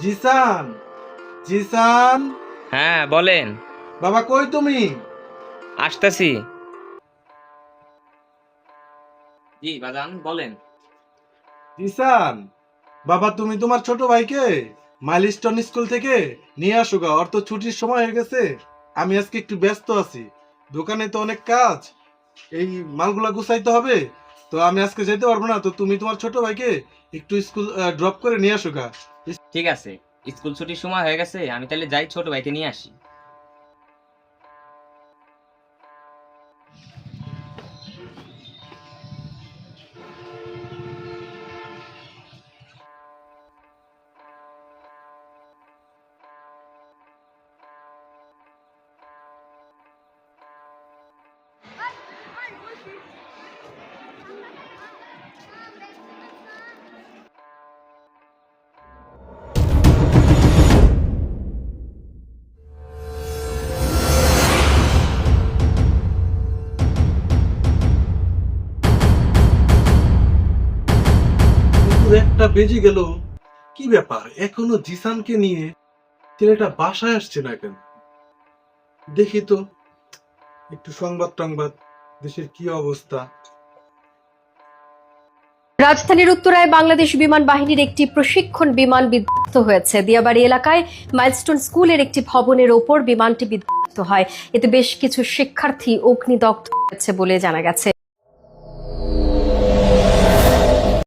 জিসান, জিসান, হ্যাঁ বলেন। বাবা কই তুমি? আসতেছি। জি বাজান বলেন। জিসান, বাবা তুমি তোমার ছোট ভাইকে মাইলস্টোন স্কুল থেকে নিয়ে আসো গা, ওর তো ছুটির সময় হয়ে গেছে। আমি আজকে একটু ব্যস্ত আছি, দোকানে তো অনেক কাজ, এই মালগুলা গুছাইতে হবে। তো আমি আজকে যেতে পারবো না, তো তুমি তোমার ছোট ভাইকে একটু স্কুল ড্রপ করে নিয়ে আসো গা। ঠিক আছে, স্কুল ছুটির সময় হয়ে গেছে, আমি তাহলে যাই ছোট ভাইকে নিয়ে আসি। দুপুর একটা বেজে গেল, কি ব্যাপার এখনো জিসানকে নিয়ে ছেলেটা বাসায় আসছে না কেন? দেখি তো একটু সংবাদ টংবাদ, দেশের কি অবস্থা। রাজধানীর উত্তরায় বাংলাদেশ বিমান বাহিনীর একটি প্রশিক্ষণ বিমান বিধ্বস্ত হয়েছে। দিয়াবাড়ি এলাকায় মাইলস্টোন স্কুলের একটি ভবনের ওপর বিমানটি বিধ্বস্ত হয়। এতে বেশ কিছু শিক্ষার্থী অগ্নিদগ্ধ হয়েছে বলে জানা গেছে।